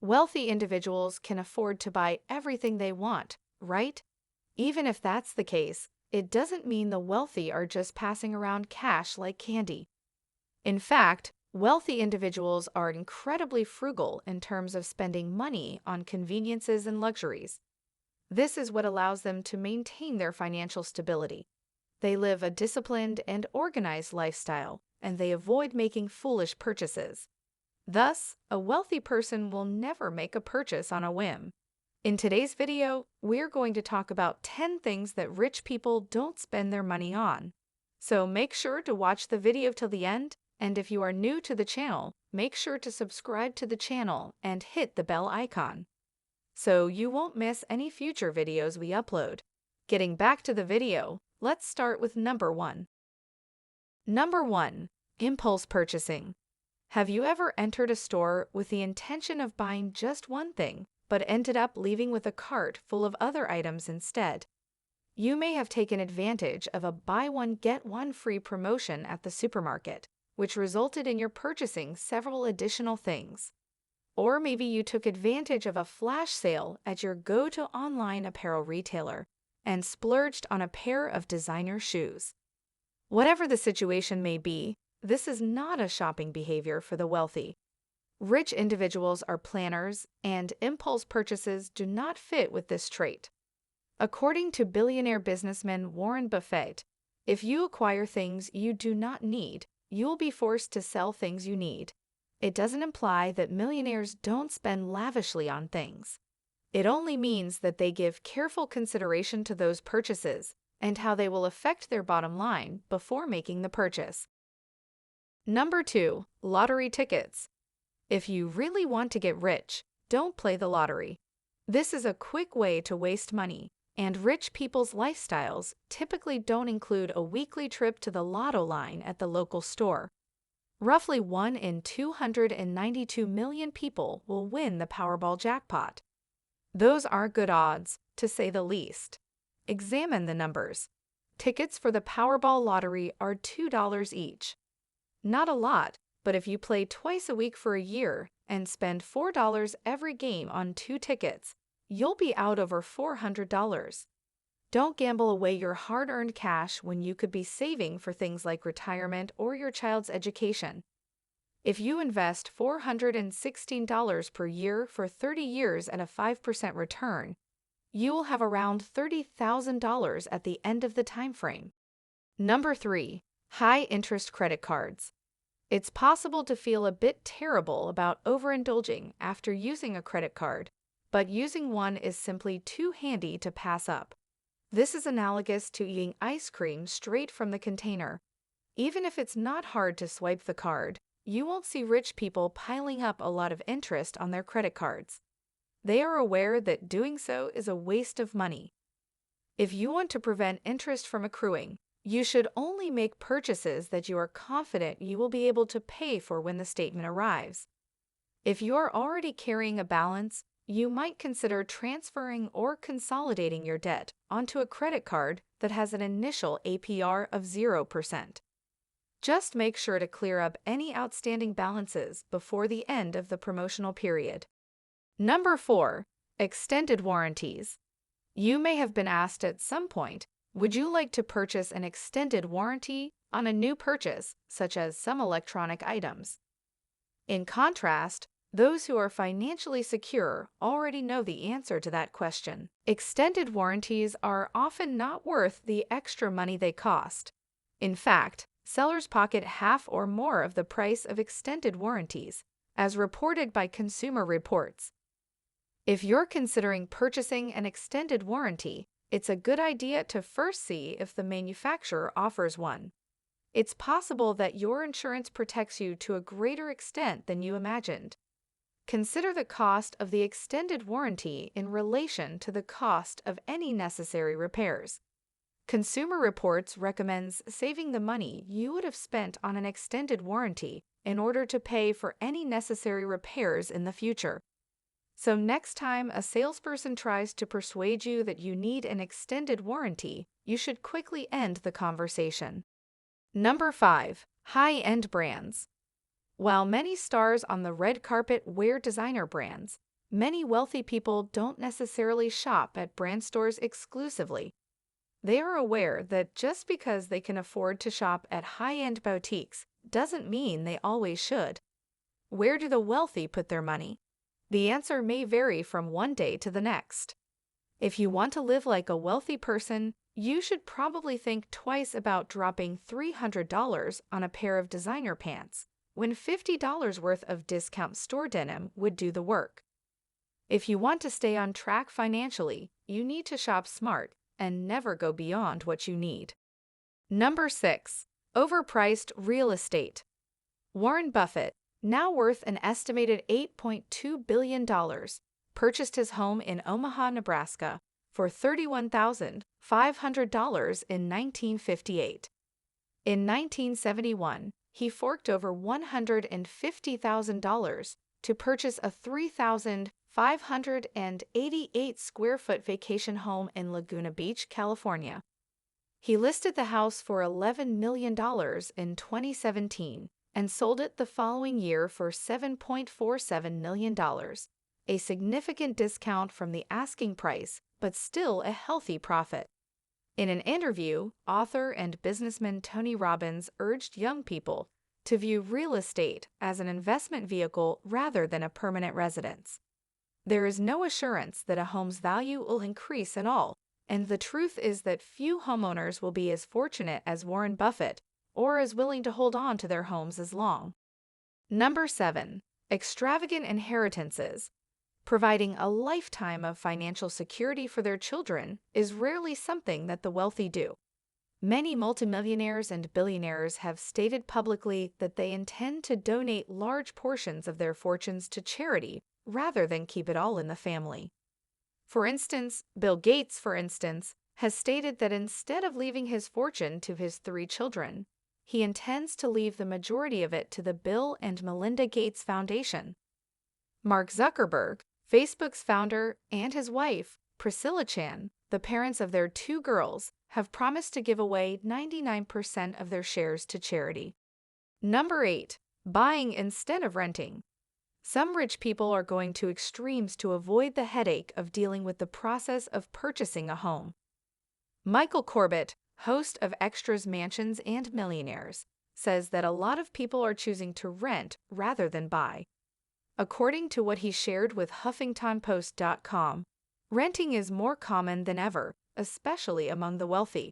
Wealthy individuals can afford to buy everything they want, right? Even if that's the case, it doesn't mean the wealthy are just passing around cash like candy. In fact, wealthy individuals are incredibly frugal in terms of spending money on conveniences and luxuries. This is what allows them to maintain their financial stability. They live a disciplined and organized lifestyle, and they avoid making foolish purchases. Thus, a wealthy person will never make a purchase on a whim. In today's video, we're going to talk about 10 things that rich people don't spend their money on. So make sure to watch the video till the end, and if you are new to the channel, make sure to subscribe to the channel and hit the bell icon, so you won't miss any future videos we upload. Getting back to the video, let's start with number 1. Number 1. Impulse purchasing. Have you ever entered a store with the intention of buying just one thing, but ended up leaving with a cart full of other items instead? You may have taken advantage of a buy one get one free promotion at the supermarket, which resulted in your purchasing several additional things. Or maybe you took advantage of a flash sale at your go-to online apparel retailer and splurged on a pair of designer shoes. Whatever the situation may be, this is not a shopping behavior for the wealthy. Rich individuals are planners, and impulse purchases do not fit with this trait. According to billionaire businessman Warren Buffett, if you acquire things you do not need, you will be forced to sell things you need. It doesn't imply that millionaires don't spend lavishly on things. It only means that they give careful consideration to those purchases and how they will affect their bottom line before making the purchase. Number 2. Lottery tickets. If you really want to get rich, don't play the lottery. This is a quick way to waste money, and rich people's lifestyles typically don't include a weekly trip to the lotto line at the local store. Roughly 1 in 292 million people will win the Powerball jackpot. Those are good odds, to say the least. Examine the numbers. Tickets for the Powerball lottery are $2 each. Not a lot, but if you play twice a week for a year and spend $4 every game on 2 tickets, you'll be out over $400. Don't gamble away your hard-earned cash when you could be saving for things like retirement or your child's education. If you invest $416 per year for 30 years at a 5% return, you will have around $30,000 at the end of the time frame. Number 3. High-interest credit cards. It's possible to feel a bit terrible about overindulging after using a credit card, but using one is simply too handy to pass up. This is analogous to eating ice cream straight from the container. Even if it's not hard to swipe the card, you won't see rich people piling up a lot of interest on their credit cards. They are aware that doing so is a waste of money. If you want to prevent interest from accruing, you should only make purchases that you are confident you will be able to pay for when the statement arrives. If you are already carrying a balance, you might consider transferring or consolidating your debt onto a credit card that has an initial APR of 0%. Just make sure to clear up any outstanding balances before the end of the promotional period. Number 4. Extended warranties. You may have been asked at some point, would you like to purchase an extended warranty on a new purchase, such as some electronic items? In contrast, those who are financially secure already know the answer to that question. Extended warranties are often not worth the extra money they cost. In fact, sellers pocket half or more of the price of extended warranties, as reported by Consumer Reports. If you're considering purchasing an extended warranty, it's a good idea to first see if the manufacturer offers one. It's possible that your insurance protects you to a greater extent than you imagined. Consider the cost of the extended warranty in relation to the cost of any necessary repairs. Consumer Reports recommends saving the money you would have spent on an extended warranty in order to pay for any necessary repairs in the future. So next time a salesperson tries to persuade you that you need an extended warranty, you should quickly end the conversation. Number 5. High-end brands. While many stars on the red carpet wear designer brands, Many wealthy people don't necessarily shop at brand stores exclusively. They are aware that just because they can afford to shop at high-end boutiques doesn't mean they always should. Where do the wealthy put their money? The answer may vary from one day to the next. If you want to live like a wealthy person, you should probably think twice about dropping $300 on a pair of designer pants, when $50 worth of discount store denim would do the work. If you want to stay on track financially, you need to shop smart and never go beyond what you need. Number 6. Overpriced real estate. Warren Buffett, now worth an estimated $8.2 billion, purchased his home in Omaha, Nebraska for $31,500 in 1958. In 1971, he forked over $150,000 to purchase a 3,588 square foot vacation home in Laguna Beach, California. He listed the house for $11 million in 2017 and sold it the following year for $7.47 million, a significant discount from the asking price, but still a healthy profit. In an interview, author and businessman Tony Robbins urged young people to view real estate as an investment vehicle rather than a permanent residence. There is no assurance that a home's value will increase at all, and the truth is that few homeowners will be as fortunate as Warren Buffett or as willing to hold on to their homes as long. Number 7. Extravagant inheritances. Providing a lifetime of financial security for their children is rarely something that the wealthy do. Many multimillionaires and billionaires have stated publicly that they intend to donate large portions of their fortunes to charity rather than keep it all in the family. For instance, Bill Gates, has stated that instead of leaving his fortune to his 3 children, he intends to leave the majority of it to the Bill and Melinda Gates Foundation. Mark Zuckerberg, Facebook's founder, and his wife, Priscilla Chan, the parents of their 2 girls, have promised to give away 99% of their shares to charity. Number 8. Buying instead of renting. Some rich people are going to extremes to avoid the headache of dealing with the process of purchasing a home. Michael Corbett, host of Extras Mansions and Millionaires, says that a lot of people are choosing to rent rather than buy. According to what he shared with HuffingtonPost.com, renting is more common than ever, especially among the wealthy.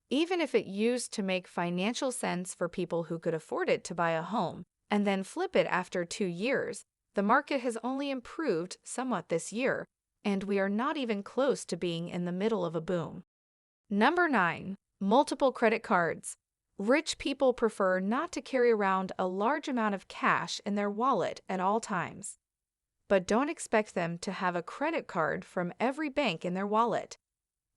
Even if it used to make financial sense for people who could afford it to buy a home and then flip it after 2 years, the market has only improved somewhat this year, and we are not even close to being in the middle of a boom. Number 9. Multiple credit cards. Rich people prefer not to carry around a large amount of cash in their wallet at all times. But don't expect them to have a credit card from every bank in their wallet.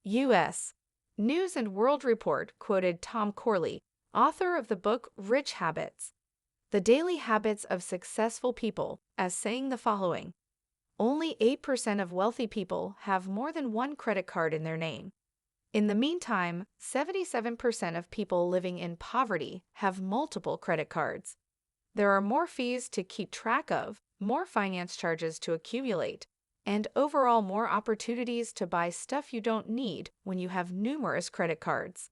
U.S. News and World Report quoted Tom Corley, author of the book Rich Habits: The Daily Habits of Successful People, as saying the following: only 8% of wealthy people have more than one credit card in their name. In the meantime, 77% of people living in poverty have multiple credit cards. There are more fees to keep track of, more finance charges to accumulate, and overall more opportunities to buy stuff you don't need when you have numerous credit cards.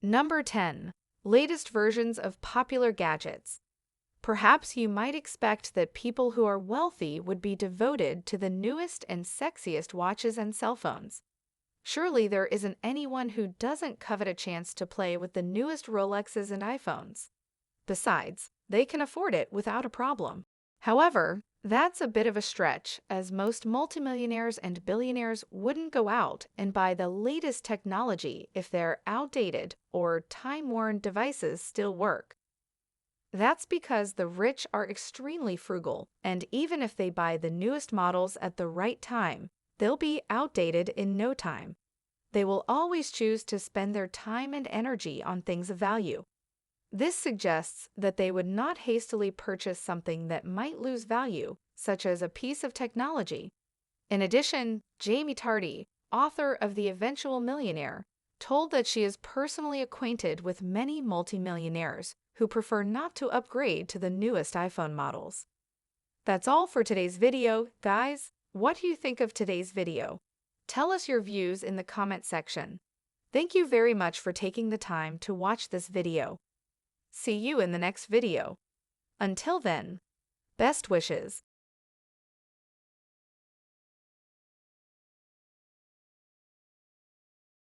Number 10. Latest versions of popular gadgets. Perhaps you might expect that people who are wealthy would be devoted to the newest and sexiest watches and cell phones. Surely there isn't anyone who doesn't covet a chance to play with the newest Rolexes and iPhones. Besides, they can afford it without a problem. However, that's a bit of a stretch, as most multimillionaires and billionaires wouldn't go out and buy the latest technology if their outdated or time-worn devices still work. That's because the rich are extremely frugal, and even if they buy the newest models at the right time, they'll be outdated in no time. They will always choose to spend their time and energy on things of value. This suggests that they would not hastily purchase something that might lose value, such as a piece of technology. In addition, Jamie Tardy, author of The Eventual Millionaire, told that she is personally acquainted with many multimillionaires who prefer not to upgrade to the newest iPhone models. That's all for today's video, guys. What do you think of today's video? Tell us your views in the comment section. Thank you very much for taking the time to watch this video. See you in the next video. Until then, best wishes.